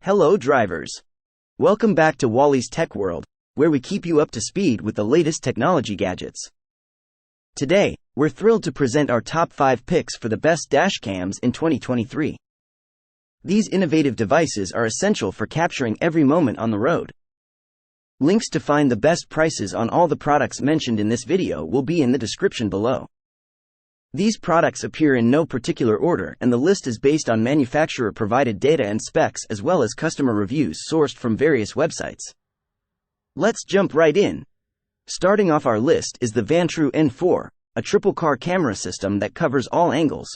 Hello drivers! Welcome back to Wally's Tech World, where we keep you up to speed with the latest technology gadgets. Today, we're thrilled to present our top 5 picks for the best dash cams in 2023. These innovative devices are essential for capturing every moment on the road. Links to find the best prices on all the products mentioned in this video will be in the description below. These products appear in no particular order, and the list is based on manufacturer-provided data and specs as well as customer reviews sourced from various websites. Let's jump right in. Starting off our list is the Vantrue N4, a triple-car camera system that covers all angles.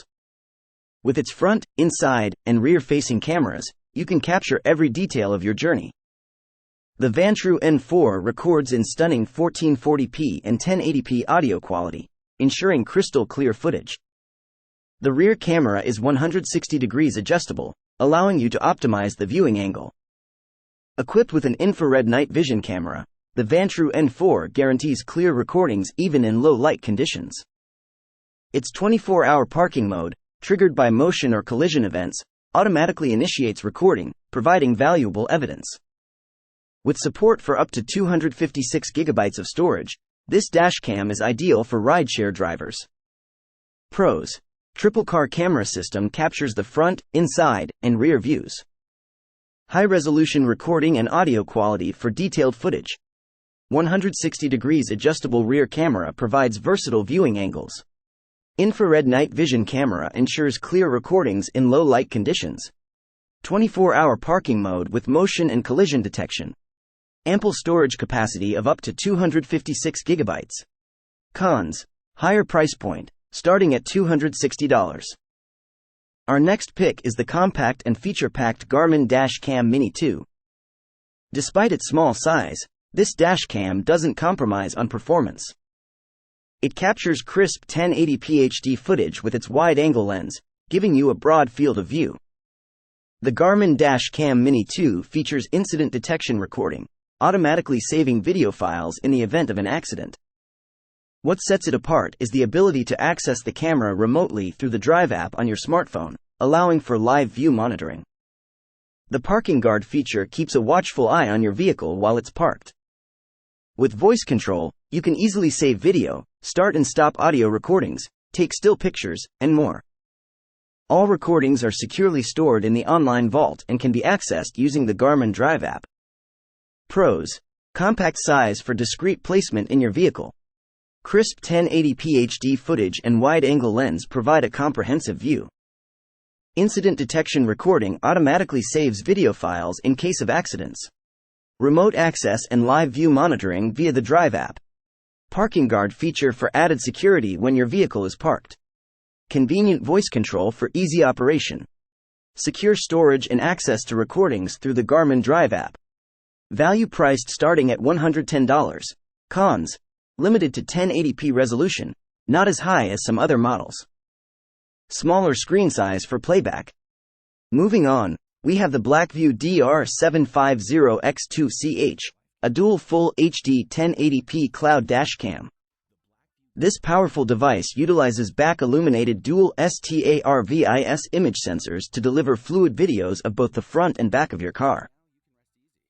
With its front, inside, and rear-facing cameras, you can capture every detail of your journey. The Vantrue N4 records in stunning 1440p and 1080p audio quality, ensuring crystal clear footage. The rear camera is 160 degrees adjustable, allowing you to optimize the viewing angle. Equipped with an infrared night vision camera, the Vantrue N4 guarantees clear recordings even in low light conditions. Its 24-hour parking mode, triggered by motion or collision events, automatically initiates recording, providing valuable evidence. With support for up to 256 GB of storage, this dashcam is ideal for rideshare drivers. Pros: triple-car camera system captures the front, inside, and rear views. High-resolution recording and audio quality for detailed footage. 160 degrees adjustable rear camera provides versatile viewing angles. Infrared night vision camera ensures clear recordings in low-light conditions. 24-hour parking mode with motion and collision detection. Ample storage capacity of up to 256 GB. Cons: higher price point, starting at $260. Our next pick is the compact and feature-packed Garmin Cam Mini 2. Despite its small size, this dashcam doesn't compromise on performance. It captures crisp 1080p HD footage with its wide-angle lens, giving you a broad field of view. The Garmin Cam Mini 2 features incident detection recording, automatically saving video files in the event of an accident. What sets it apart is the ability to access the camera remotely through the Drive app on your smartphone, allowing for live view monitoring. The parking guard feature keeps a watchful eye on your vehicle while it's parked. With voice control, you can easily save video, start and stop audio recordings, take still pictures, and more. All recordings are securely stored in the online vault and can be accessed using the Garmin Drive app. Pros: compact size for discreet placement in your vehicle. Crisp 1080p HD footage and wide-angle lens provide a comprehensive view. Incident detection recording automatically saves video files in case of accidents. Remote access and live view monitoring via the Drive app. Parking guard feature for added security when your vehicle is parked. Convenient voice control for easy operation. Secure storage and access to recordings through the Garmin Drive app. Value priced starting at $110. Cons: limited to 1080p resolution, not as high as some other models. Smaller screen size for playback. Moving on, we have the Blackvue DR750X2CH, a dual Full HD 1080p cloud dashcam. This powerful device utilizes back-illuminated dual STARVIS image sensors to deliver fluid videos of both the front and back of your car.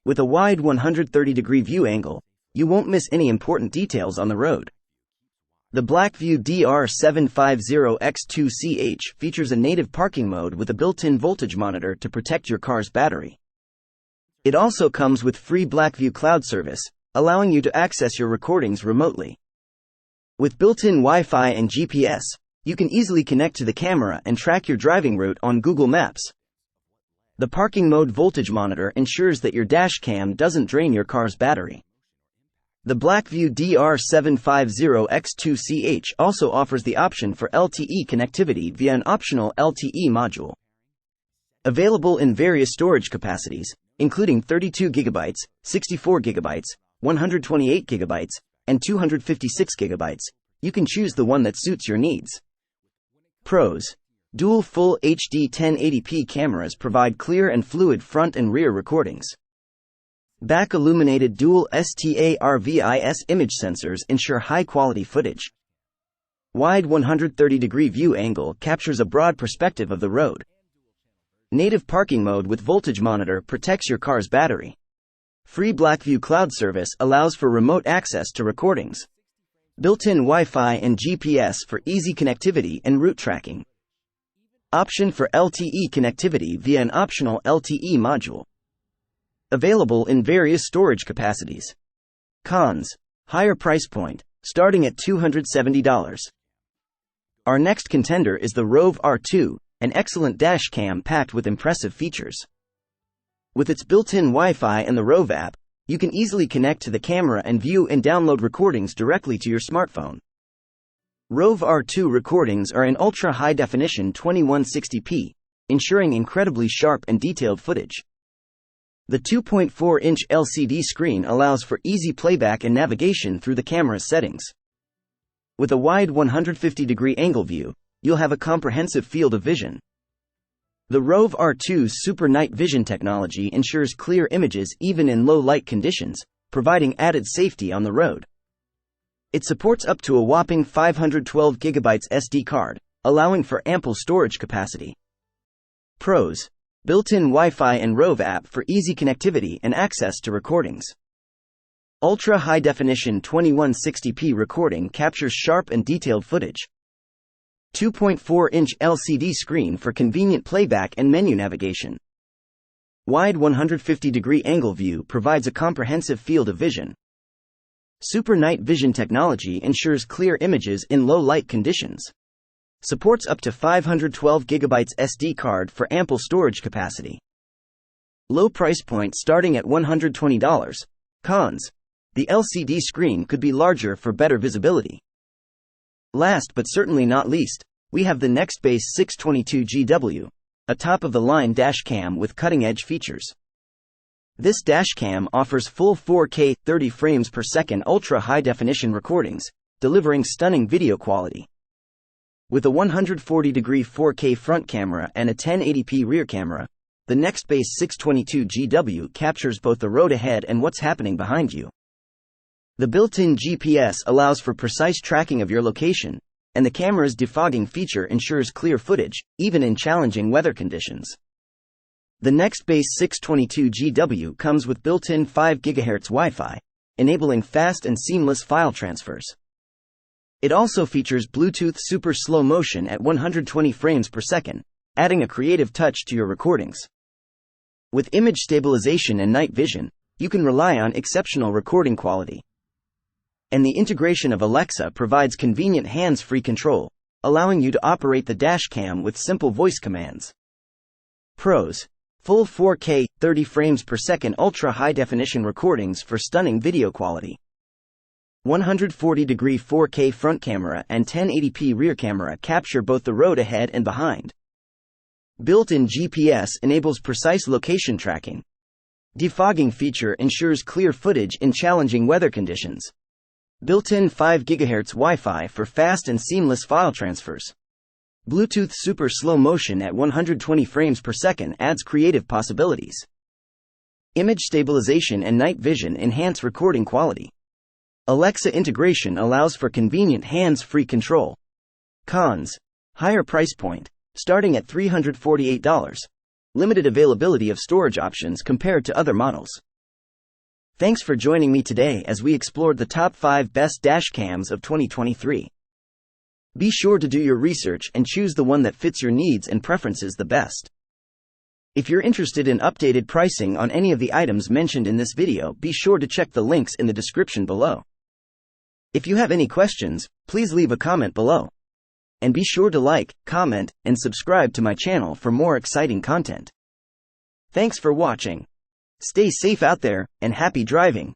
With a wide 130-degree view angle, you won't miss any important details on the road. The Blackvue DR750X2CH features a native parking mode with a built-in voltage monitor to protect your car's battery. It also comes with free Blackvue cloud service, allowing you to access your recordings remotely. With built-in Wi-Fi and GPS, you can easily connect to the camera and track your driving route on Google Maps. The parking mode voltage monitor ensures that your dashcam doesn't drain your car's battery. The Blackvue DR750X2CH also offers the option for LTE connectivity via an optional LTE module. Available in various storage capacities, including 32 GB, 64 GB, 128 GB, and 256 GB, you can choose the one that suits your needs. Pros: dual Full HD 1080p cameras provide clear and fluid front and rear recordings. Back-illuminated dual STARVIS image sensors ensure high-quality footage. Wide 130-degree view angle captures a broad perspective of the road. Native parking mode with voltage monitor protects your car's battery. Free Blackvue cloud service allows for remote access to recordings. Built-in Wi-Fi and GPS for easy connectivity and route tracking. Option for LTE connectivity via an optional LTE module. Available in various storage capacities. Cons: higher price point, starting at $270. Our next contender is the Rove R2, an excellent dash cam packed with impressive features. With its built-in Wi-Fi and the Rove app, you can easily connect to the camera and view and download recordings directly to your smartphone. Rove R2 recordings are in ultra-high definition 2160p, ensuring incredibly sharp and detailed footage. The 2.4-inch LCD screen allows for easy playback and navigation through the camera's settings. With a wide 150-degree angle view, you'll have a comprehensive field of vision. The Rove R2's super night vision technology ensures clear images even in low light conditions, providing added safety on the road. It supports up to a whopping 512GB SD card, allowing for ample storage capacity. Pros: built-in Wi-Fi and Rove app for easy connectivity and access to recordings. Ultra-high definition 2160p recording captures sharp and detailed footage. 2.4-inch LCD screen for convenient playback and menu navigation. Wide 150-degree angle view provides a comprehensive field of vision. Super night vision technology ensures clear images in low light conditions. Supports up to 512GB SD card for ample storage capacity. Low price point starting at $120. Cons: the LCD screen could be larger for better visibility. Last but certainly not least, we have the Nextbase 622GW, a top-of-the-line dashcam with cutting-edge features. This dashcam offers full 4K 30 frames per second ultra-high-definition recordings, delivering stunning video quality. With a 140-degree 4K front camera and a 1080p rear camera, the Nextbase 622GW captures both the road ahead and what's happening behind you. The built-in GPS allows for precise tracking of your location, and the camera's defogging feature ensures clear footage, even in challenging weather conditions. The Nextbase 622GW comes with built-in 5 GHz Wi-Fi, enabling fast and seamless file transfers. It also features Bluetooth super slow motion at 120 frames per second, adding a creative touch to your recordings. With image stabilization and night vision, you can rely on exceptional recording quality. And the integration of Alexa provides convenient hands-free control, allowing you to operate the dashcam with simple voice commands. Pros: full 4K 30 frames per second ultra-high-definition recordings for stunning video quality. 140-degree 4K front camera and 1080p rear camera capture both the road ahead and behind. Built-in GPS enables precise location tracking. Defogging feature ensures clear footage in challenging weather conditions. Built-in 5 GHz Wi-Fi for fast and seamless file transfers. Bluetooth super slow motion at 120 frames per second adds creative possibilities. Image stabilization and night vision enhance recording quality. Alexa integration allows for convenient hands-free control. Cons: higher price point, starting at $348. Limited availability of storage options compared to other models. Thanks for joining me today as we explored the top 5 best dash cams of 2023. Be sure to do your research and choose the one that fits your needs and preferences the best. If you're interested in updated pricing on any of the items mentioned in this video, be sure to check the links in the description below. If you have any questions, please leave a comment below. And be sure to like, comment, and subscribe to my channel for more exciting content. Thanks for watching. Stay safe out there, and happy driving.